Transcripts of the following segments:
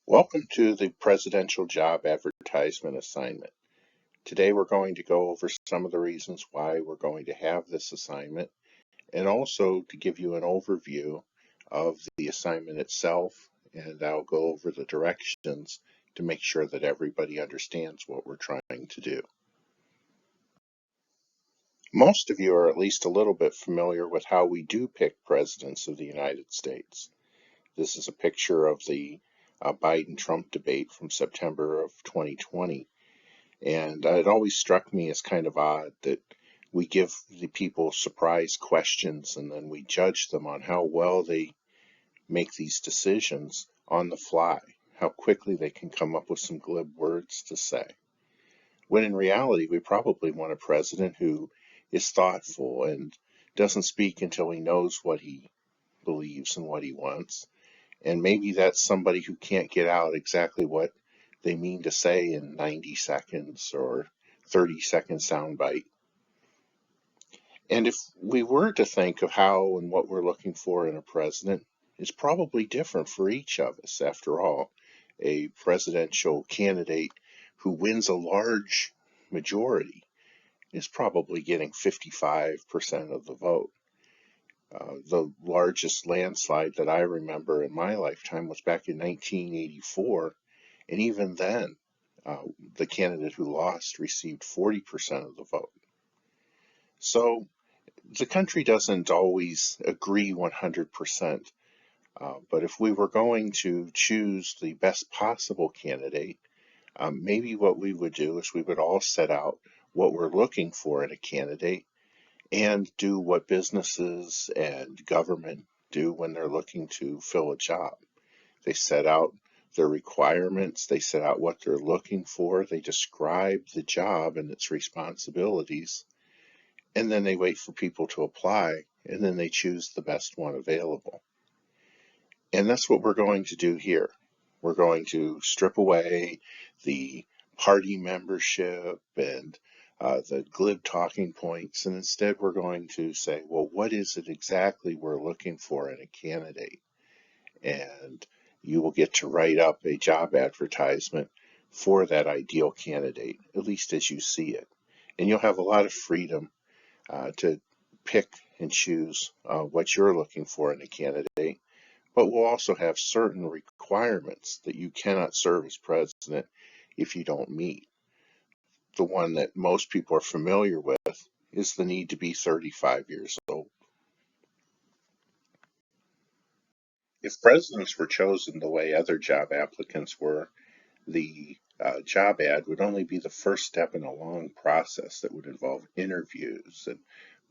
Welcome to the Presidential Job Advertisement Assignment. Today we're going to go over some of the reasons why we're going to have this assignment and also to give you an overview of the assignment itself, and I'll go over the directions to make sure that everybody understands what we're trying to do. Most of you are at least a little bit familiar with how we do pick presidents of the United States. This is a picture of the Biden-Trump debate from September of 2020. And it always struck me as kind of odd that we give the people surprise questions and then we judge them on how well they make these decisions on the fly, how quickly they can come up with some glib words to say. When in reality, we probably want a president who is thoughtful and doesn't speak until he knows what he believes and what he wants. And maybe that's somebody who can't get out exactly what they mean to say in 90 seconds or 30-second soundbite. And if we were to think of how and what we're looking for in a president, it's probably different for each of us. After all, a presidential candidate who wins a large majority is probably getting 55% of the vote. The largest landslide that I remember in my lifetime was back in 1984, and even then, the candidate who lost received 40% of the vote. So the country doesn't always agree 100%, but if we were going to choose the best possible candidate, maybe what we would do is we would all set out what we're looking for in a candidate and do what businesses and government do when they're looking to fill a job. They set out their requirements, they set out what they're looking for, they describe the job and its responsibilities, and then they wait for people to apply, and then they choose the best one available. And that's what we're going to do here. We're going to strip away the party membership and the glib talking points, and instead we're going to say, well, what is it exactly we're looking for in a candidate? And you will get to write up a job advertisement for that ideal candidate, at least as you see it. And you'll have a lot of freedom to pick and choose what you're looking for in a candidate, but we'll also have certain requirements that you cannot serve as president if you don't meet. The one that most people are familiar with is the need to be 35 years old. If presidents were chosen the way other job applicants were, the job ad would only be the first step in a long process that would involve interviews and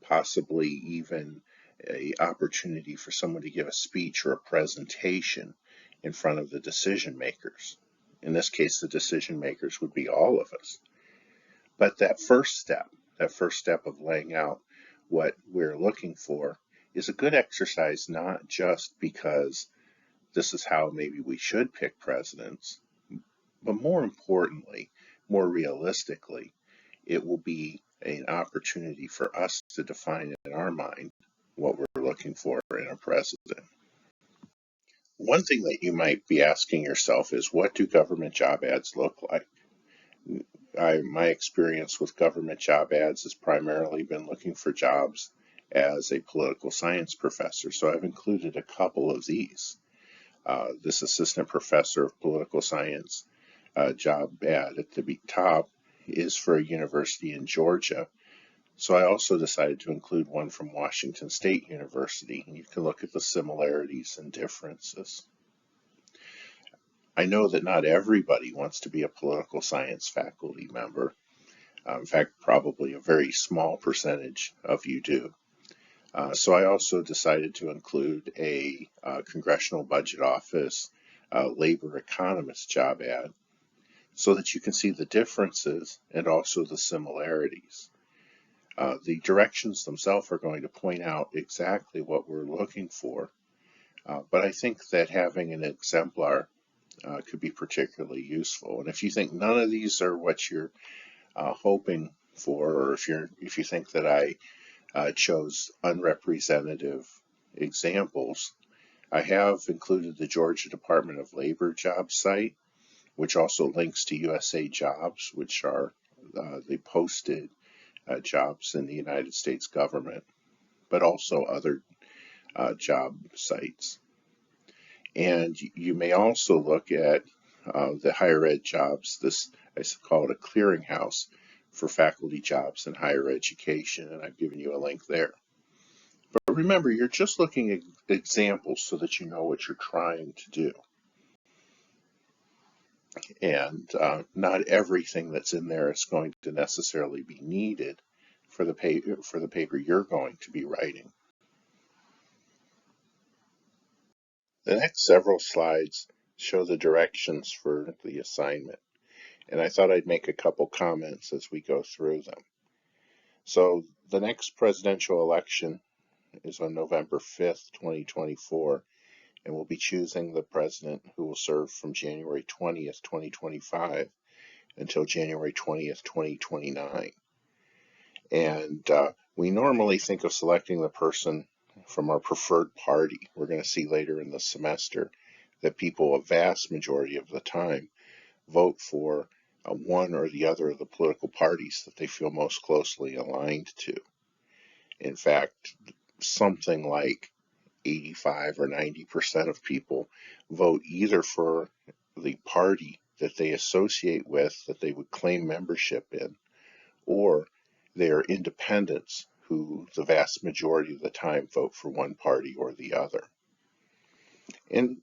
possibly even an opportunity for someone to give a speech or a presentation in front of the decision makers. In this case, the decision makers would be all of us. But that first step of laying out what we're looking for, is a good exercise, not just because this is how maybe we should pick presidents, but more importantly, more realistically, it will be an opportunity for us to define in our mind what we're looking for in a president. One thing that you might be asking yourself is, what do government job ads look like? My experience with government job ads has primarily been looking for jobs as a political science professor, so I've included a couple of these. This assistant professor of political science job ad at the top is for a university in Georgia. So I also decided to include one from Washington State University, and you can look at the similarities and differences. I know that not everybody wants to be a political science faculty member. In fact, probably a very small percentage of you do. So I also decided to include a Congressional Budget Office labor economist job ad so that you can see the differences and also the similarities. The directions themselves are going to point out exactly what we're looking for, but I think that having an exemplar could be particularly useful. And if you think none of these are what you're hoping for, or if you think that I chose unrepresentative examples, I have included the Georgia Department of Labor job site, which also links to USA Jobs, which are the posted jobs in the United States government, but also other job sites. And you may also look at the higher ed jobs. This, I call it a clearinghouse for faculty jobs in higher education, and I've given you a link there. But remember, you're just looking at examples so that you know what you're trying to do. And not everything that's in there is going to necessarily be needed for the paper you're going to be writing. The next several slides show the directions for the assignment, and I thought I'd make a couple comments as we go through them. So the next presidential election is on November 5th, 2024, and we'll be choosing the president who will serve from January 20th, 2025 until January 20th, 2029. And we normally think of selecting the person from our preferred party. We're going to see later in the semester that people, a vast majority of the time, vote for one or the other of the political parties that they feel most closely aligned to. In fact, something like 85 or 90% of people vote either for the party that they associate with, that they would claim membership in, or they are independents who the vast majority of the time vote for one party or the other. And,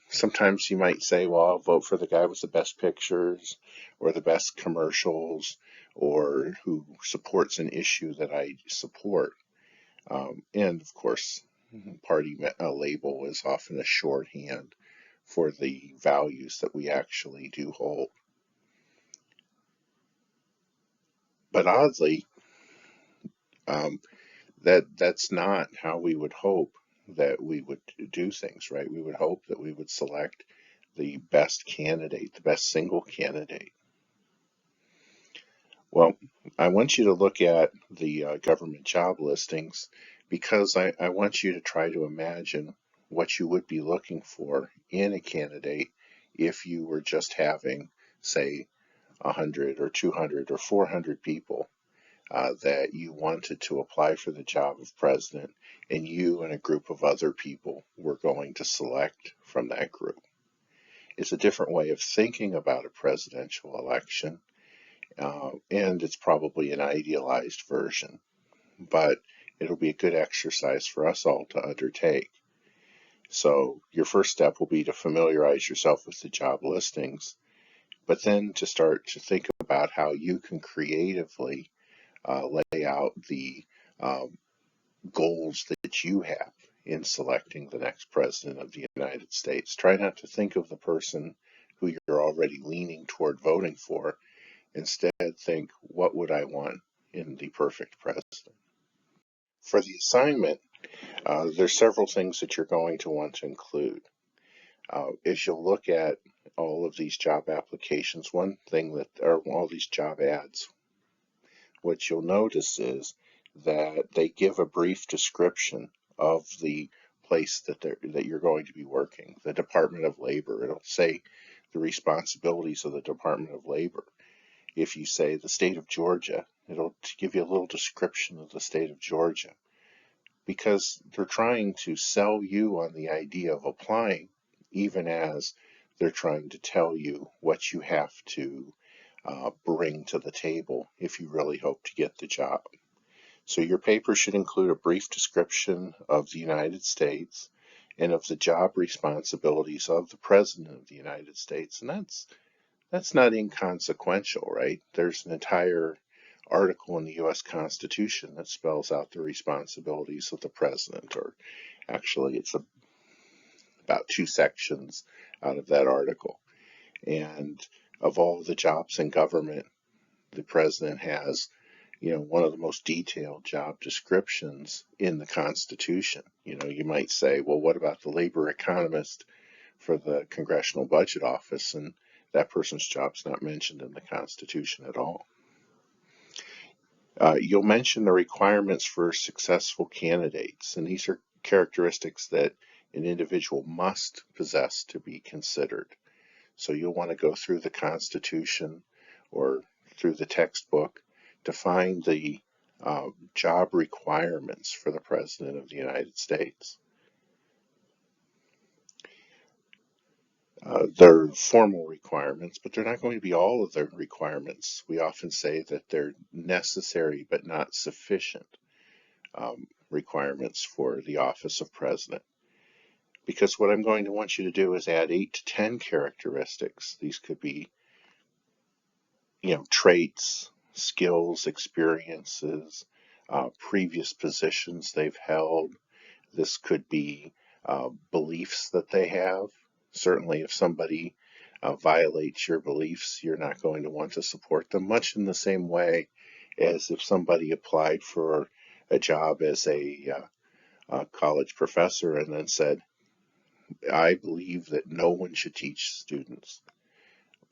sometimes you might say, well, I'll vote for the guy with the best pictures or the best commercials or who supports an issue that I support. And of course, party label is often a shorthand for the values that we actually do hold. But oddly, that's not how we would hope that we would do things, right? We would hope that we would select the best candidate, the best single candidate. Well, I want you to look at the government job listings because I want you to try to imagine what you would be looking for in a candidate if you were just having, say, 100 or 200 or 400 people that you wanted to apply for the job of president, and you and a group of other people were going to select from that group. It's a different way of thinking about a presidential election, and it's probably an idealized version, but it'll be a good exercise for us all to undertake. So your first step will be to familiarize yourself with the job listings, but then to start to think about how you can creatively lay out the goals that you have in selecting the next president of the United States. Try not to think of the person who you're already leaning toward voting for. Instead, think, what would I want in the perfect president? For the assignment, there's several things that you're going to want to include. As you'll look at all of these job applications, one thing that are all these job ads, what you'll notice is that they give a brief description of the place that you're going to be working, the Department of Labor. It'll say the responsibilities of the Department of Labor. If you say the state of Georgia, it'll give you a little description of the state of Georgia, because they're trying to sell you on the idea of applying, even as they're trying to tell you what you have to bring to the table if you really hope to get the job. So your paper should include a brief description of the United States and of the job responsibilities of the President of the United States. And that's not inconsequential, right? There's an entire article in the U.S. Constitution that spells out the responsibilities of the President, or actually it's about 2 sections out of that article. And of all the jobs in government, the president has, one of the most detailed job descriptions in the Constitution. You might say, well, what about the labor economist for the Congressional Budget Office? And that person's job's not mentioned in the Constitution at all. You'll mention the requirements for successful candidates, and these are characteristics that an individual must possess to be considered. So you'll want to go through the Constitution or through the textbook to find the job requirements for the President of the United States. They're formal requirements, but they're not going to be all of their requirements. We often say that they're necessary but not sufficient requirements for the office of president. Because what I'm going to want you to do is add 8 to 10 characteristics. These could be, traits, skills, experiences, previous positions they've held. This could be beliefs that they have. Certainly, if somebody violates your beliefs, you're not going to want to support them, much in the same way as if somebody applied for a job as a college professor and then said, I believe that no one should teach students.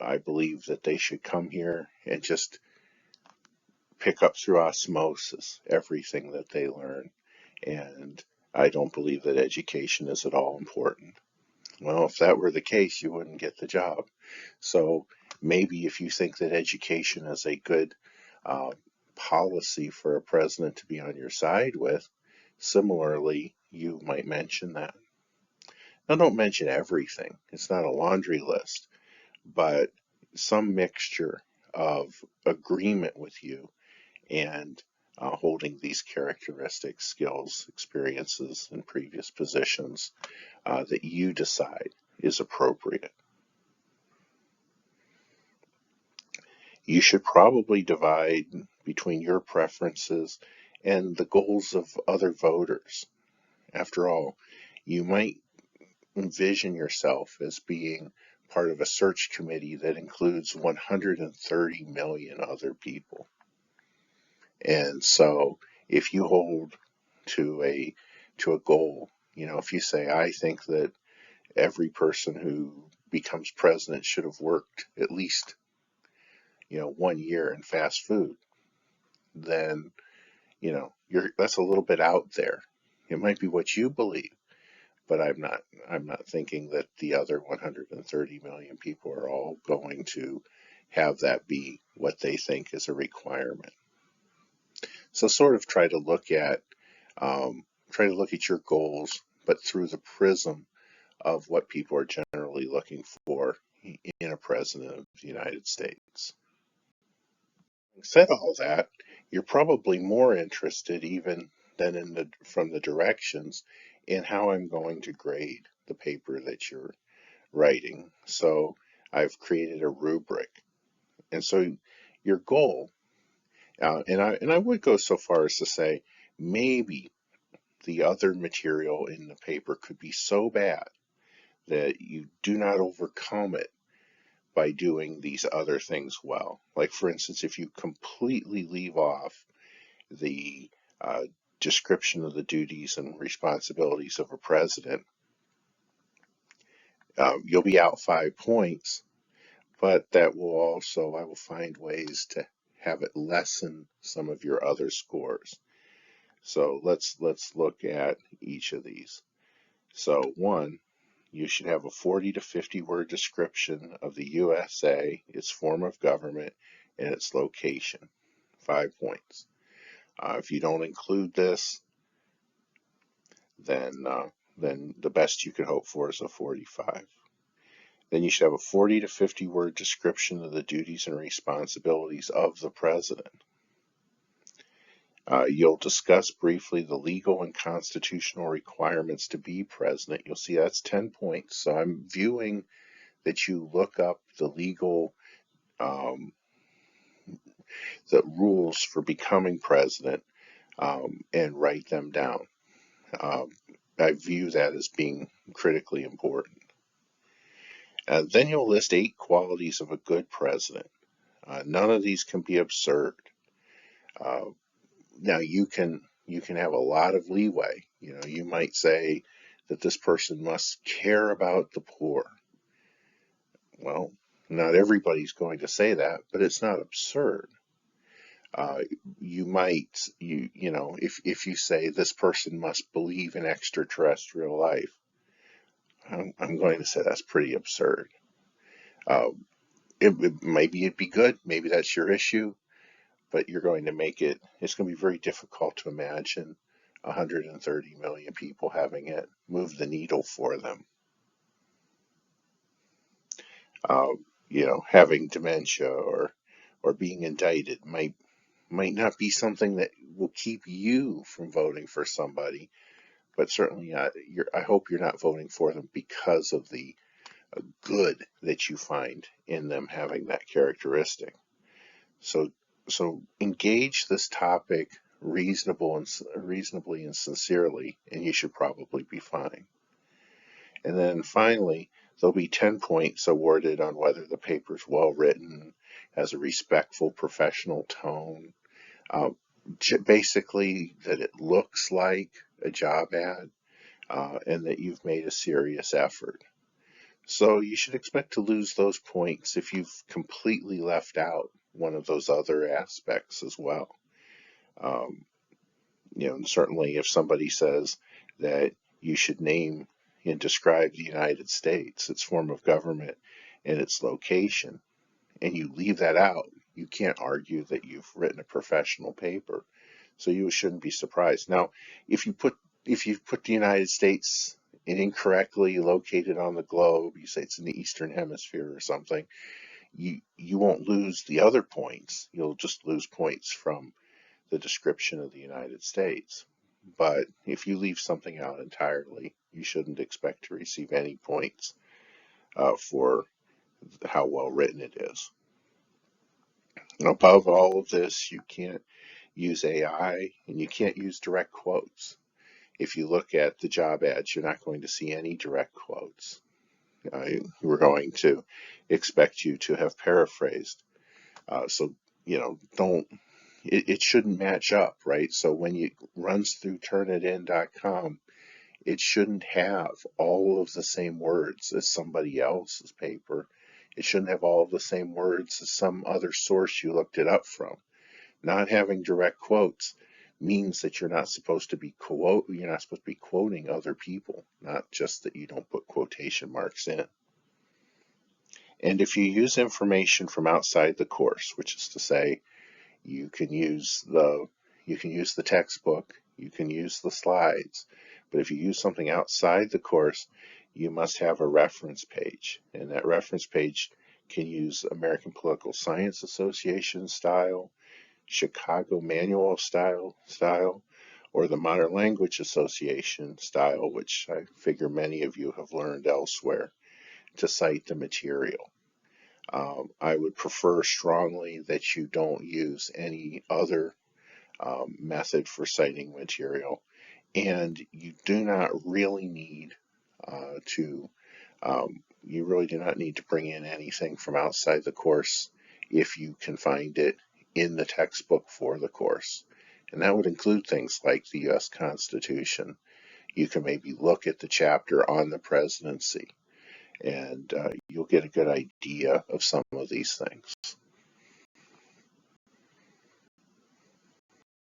I believe that they should come here and just pick up through osmosis everything that they learn. And I don't believe that education is at all important. Well, if that were the case, you wouldn't get the job. So maybe if you think that education is a good uh, policy for a president to be on your side with, similarly, you might mention that. Now, don't mention everything. It's not a laundry list, but some mixture of agreement with you and holding these characteristics, skills, experiences, and previous positions that you decide is appropriate. You should probably divide between your preferences and the goals of other voters. After all, you might envision yourself as being part of a search committee that includes 130 million other people. And so if you hold to a goal, if you say, I think that every person who becomes president should have worked at least 1 year in fast food, then that's a little bit out there. It might be what you believe, but I'm not thinking that the other 130 million people are all going to have that be what they think is a requirement. So sort of try to look at your goals, but through the prism of what people are generally looking for in a president of the United States. Having said all that, you're probably more interested even than from the directions in how I'm going to grade the paper that you're writing. So I've created a rubric. And so your goal, and I would go so far as to say maybe the other material in the paper could be so bad that you do not overcome it by doing these other things well. Like, for instance, if you completely leave off the uh, description of the duties and responsibilities of a president, you'll be out 5 points, but I will find ways to have it lessen some of your other scores. So let's look at each of these. So one, you should have a 40 to 50 word description of the USA, its form of government, and its location. 5 points. If you don't include this, then the best you could hope for is a 45. Then you should have a 40 to 50 word description of the duties and responsibilities of the president. You'll discuss briefly the legal and constitutional requirements to be president. You'll see that's 10 points. So I'm viewing that you look up the legal, the rules for becoming president, and write them down. Um, I view that as being critically important. Then you'll list 8 qualities of a good president. None of these can be absurd. Uh, Now you can have a lot of leeway. You might say that this person must care about the poor. Well, not everybody's going to say that, but it's not absurd. Uh, if you say this person must believe in extraterrestrial life, I'm going to say that's pretty absurd. Uh, maybe it'd be good. Maybe that's your issue, but you're going to make it, it's going to be very difficult to imagine 130 million people having it move the needle for them. Uh, having dementia or being indicted might not be something that will keep you from voting for somebody, but certainly I hope you're not voting for them because of the good that you find in them having that characteristic. So, so engage this topic reasonably and sincerely, and you should probably be fine. And then finally, there'll be 10 points awarded on whether the paper's well written, has a respectful professional tone, uh, basically that it looks like a job ad, and that you've made a serious effort. So you should expect to lose those points if you've completely left out one of those other aspects as well. Um, certainly if somebody says that you should name and describe the United States, its form of government, and its location, and you leave that out, you can't argue that you've written a professional paper. So you shouldn't be surprised. Now, if you put the United States incorrectly located on the globe, you say it's in the Eastern Hemisphere or something, you won't lose the other points. You'll just lose points from the description of the United States. But if you leave something out entirely, you shouldn't expect to receive any points for how well written it is. And above all of this, you can't use AI and you can't use direct quotes. If you look at the job ads, you're not going to see any direct quotes. We're going to expect you to have paraphrased. So, don't, it shouldn't match up, right? So when it runs through Turnitin.com, it shouldn't have all of the same words as somebody else's paper. It shouldn't have all of the same words as some other source you looked it up from. Not having direct quotes means that you're not supposed to be quoting other people, not just that you don't put quotation marks in. And if you use information from outside the course, which is to say, you can use the textbook, you can use the slides, but if you use something outside the course, you must have a reference page, and that reference page can use American Political Science Association style, Chicago Manual style, or the Modern Language Association style, which I figure many of you have learned elsewhere, to cite the material. I would prefer strongly that you don't use any other method for citing material, and you do not really need to you really do not need to bring in anything from outside the course if you can find it in the textbook for the course. And that would include things like the U.S. Constitution. You can maybe look at the chapter on the presidency, and you'll get a good idea of some of these things.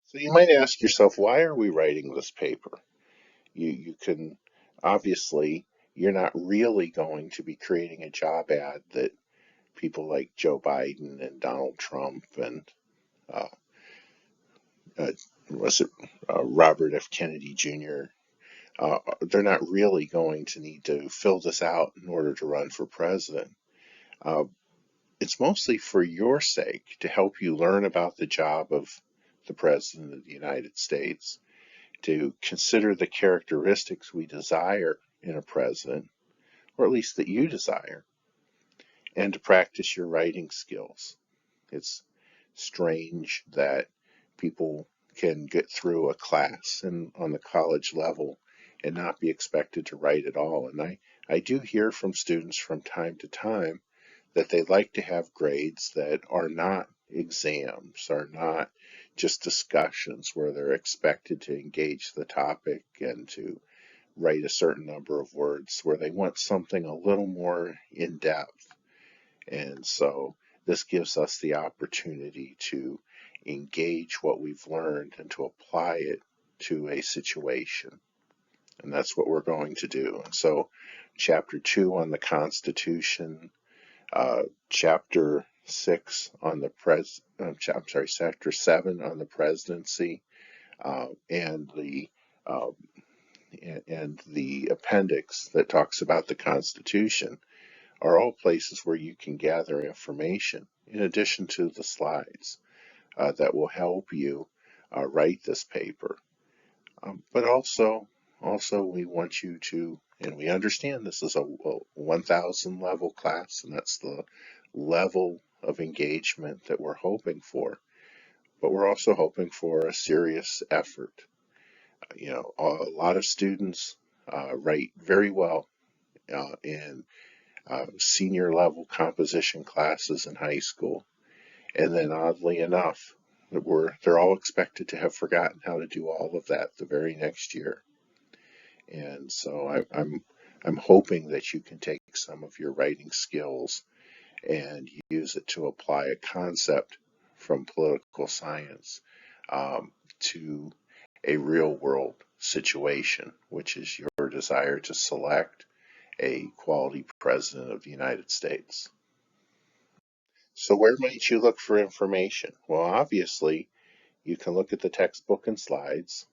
So you might ask yourself, why are we writing this paper? You can obviously, you're not really going to be creating a job ad that people like Joe Biden and Donald Trump and uh, uh, was it Robert F. Kennedy Jr. They're not really going to need to fill this out in order to run for president. Uh, it's mostly for your sake, to help you learn about the job of the President of the United States, to consider the characteristics we desire in a president, or at least that you desire, and to practice your writing skills. It's strange that people can get through a class on the college level and not be expected to write at all. And I do hear from students from time to time that they like to have grades that are not exams, are not just discussions where they're expected to engage the topic and to write a certain number of words, where they want something a little more in depth. And so this gives us the opportunity to engage what we've learned and to apply it to a situation. And that's what we're going to do. And so Chapter 2 on the Constitution, Chapter 6 on the Chapter 7 on the presidency, and uh, the appendix that talks about the Constitution are all places where you can gather information in addition to the slides that will help you write this paper. But also we want you to, and we understand this is a 1,000 level class, and that's the level of engagement that we're hoping for. But we're also hoping for a serious effort. A lot of students write very well in senior level composition classes in high school. And then oddly enough, they're all expected to have forgotten how to do all of that the very next year. And so I'm hoping that you can take some of your writing skills and use it to apply a concept from political science to a real world situation, which is your desire to select a quality president of the United States. So where might you look for information? Well, obviously, you can look at the textbook and slides.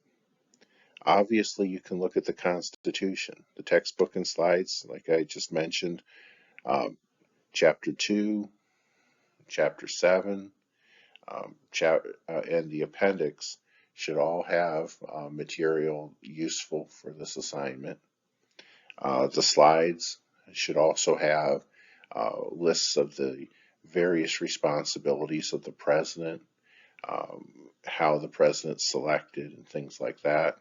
Obviously, you can look at the Constitution. The textbook and slides, like I just mentioned, um, Chapter 2, Chapter 7, and the appendix should all have material useful for this assignment. The slides should also have lists of the various responsibilities of the president, how the president's selected, and things like that.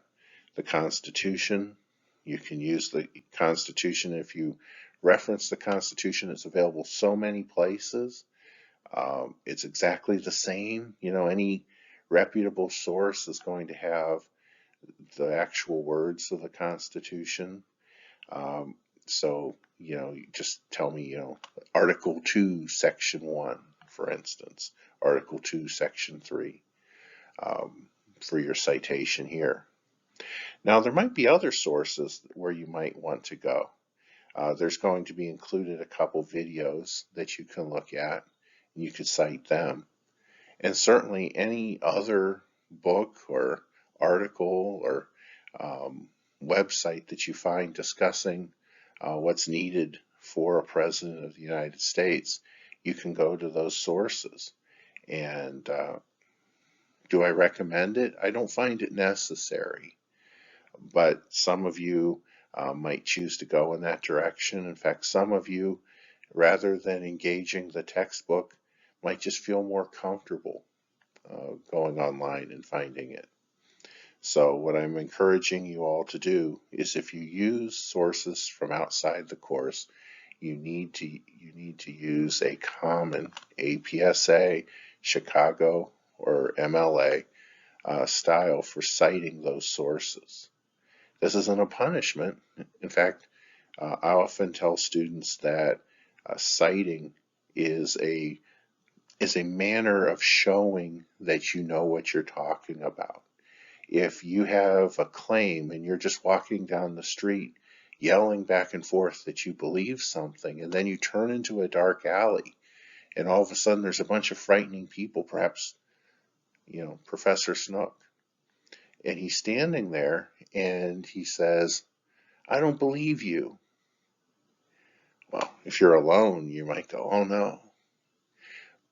The Constitution, you can use the Constitution. If you reference the Constitution, it's available so many places. It's exactly the same. Any reputable source is going to have the actual words of the Constitution. So, you just tell me, Article 2, Section 1, for instance, Article 2, Section 3, for your citation here. Now, there might be other sources where you might want to go. There's going to be included a couple videos that you can look at, and you could cite them. And certainly any other book or article or website that you find discussing what's needed for a president of the United States, you can go to those sources. And do I recommend it? I don't find it necessary, but some of you might choose to go in that direction. In fact, some of you, rather than engaging the textbook, might just feel more comfortable going online and finding it. So what I'm encouraging you all to do is, if you use sources from outside the course, you need to use a common APSA, Chicago, or MLA style for citing those sources. This isn't a punishment. In fact, I often tell students that citing is a manner of showing that you know what you're talking about. If you have a claim and you're just walking down the street yelling back and forth that you believe something, and then you turn into a dark alley and all of a sudden there's a bunch of frightening people, perhaps, Professor Snook, and he's standing there and he says, "I don't believe you." Well, if you're alone, you might go, "Oh no."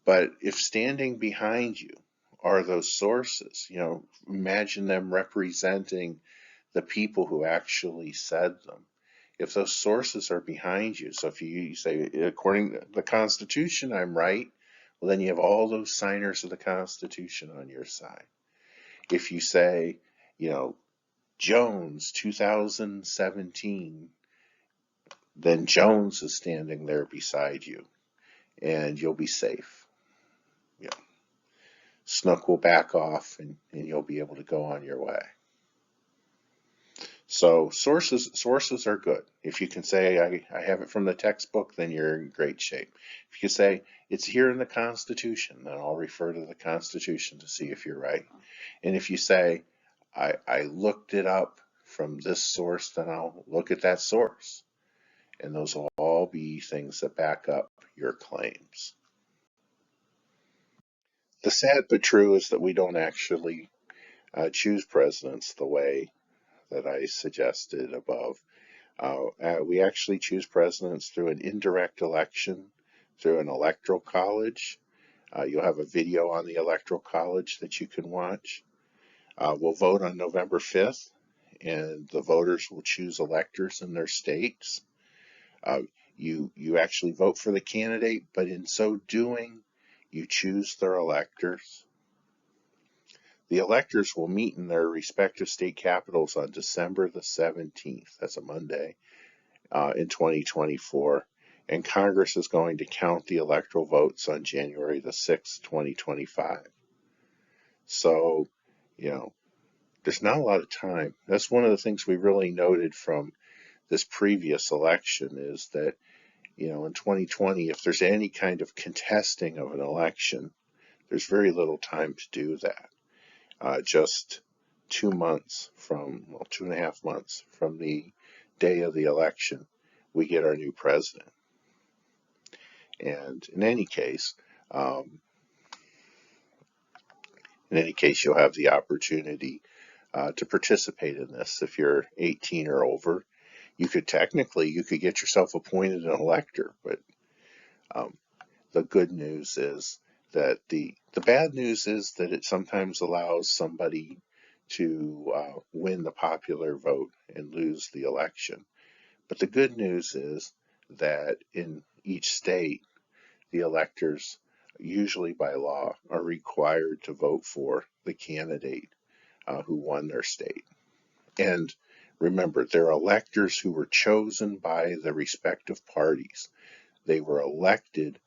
But if standing behind you are those sources, imagine them representing the people who actually said them. If those sources are behind you, so if you say, according to the Constitution, I'm right, well, then you have all those signers of the Constitution on your side. If you say, Jones 2017, then Jones is standing there beside you, and you'll be safe. Snook will back off, and you'll be able to go on your way. So sources are good. If you can say, I have it from the textbook, then you're in great shape. If you can say, it's here in the Constitution, then I'll refer to the Constitution to see if you're right. And if you say, I looked it up from this source, then I'll look at that source. and those will all be things that back up your claims. The sad but true is that we don't actually choose presidents the way that I suggested above. We actually choose presidents through an indirect election, through an electoral college. You'll have a video on the electoral college that you can watch. We'll vote on November 5th, and the voters will choose electors in their states. Uh, you actually vote for the candidate, but in so doing, you choose their electors. The electors will meet in their respective state capitals on December the 17th. That's a Monday in 2024. And Congress is going to count the electoral votes on January the 6th, 2025. So, you know, there's not a lot of time. That's one of the things we really noted from this previous election is that, in 2020, if there's any kind of contesting of an election, there's very little time to do that. Just 2 months from, well, 2.5 months from the day of the election, we get our new president. And in any case, you'll have the opportunity to participate in this. If you're 18 or over, you could get yourself appointed an elector. But the good news is that the bad news is that it sometimes allows somebody to win the popular vote and lose the election. But the good news is that in each state, the electors, usually by law, are required to vote for the candidate who won their state. And remember, they're electors who were chosen by the respective parties. They were elected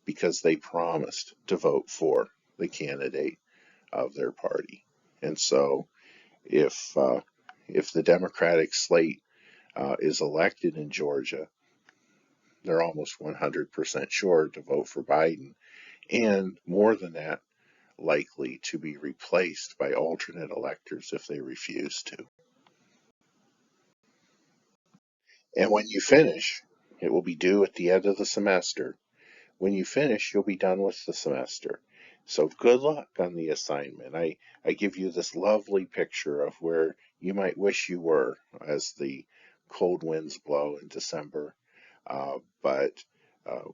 because they promised to vote for the candidate of their party. And so if the Democratic slate is elected in Georgia, they're almost 100% sure to vote for Biden, and more than that, likely to be replaced by alternate electors if they refuse to. And when you finish, it will be due at the end of the semester. When you finish, you'll be done with the semester. So good luck on the assignment. I give you this lovely picture of where you might wish you were as the cold winds blow in December. But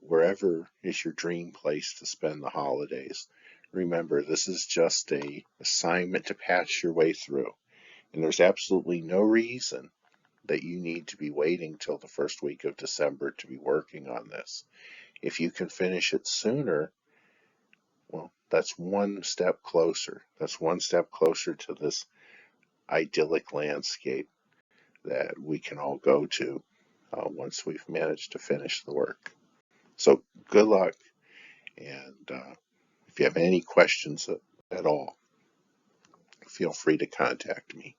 wherever is your dream place to spend the holidays, remember this is just a assignment to pass your way through. And there's absolutely no reason that you need to be waiting till the first week of December to be working on this. If you can finish it sooner, well, that's one step closer. That's one step closer to this idyllic landscape that we can all go to once we've managed to finish the work. So good luck, and if you have any questions at all, feel free to contact me.